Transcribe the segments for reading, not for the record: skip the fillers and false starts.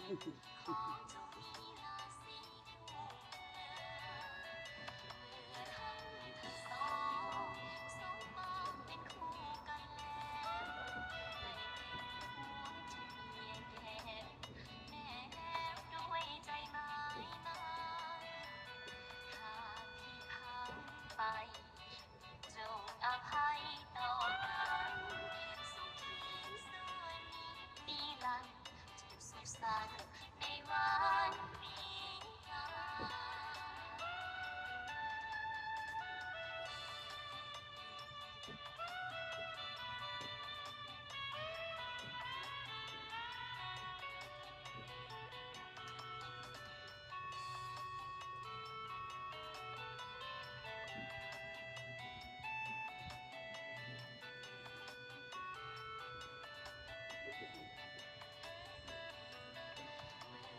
ของเจ้ามีราศีคู่เมืองเมื่อทั้งทั้งสองสมมาเป็นคู่กันแล้วได้เห็นหัวใจเมียแก้วแน่แล้วด้วยใจหมายมาถ้าพี่พังไปจงอภัยต่อกันสุขีสวัสดีปีลันจงสุขสันต์ในวันปีใหม่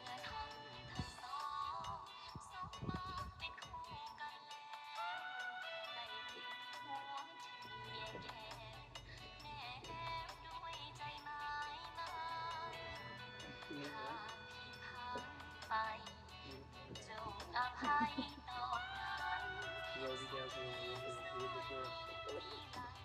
เมื่อทั้งทั้งสองสมมาเป็นคู่กันแล้วได้เห็นหัวใจเมียแก้วแน่แล้วด้วยใจหมายมาถ้าพี่พังไปจงอภัยต่อกัน Rosie Dazzle, ส Beautiful. วัสดีปีใหม่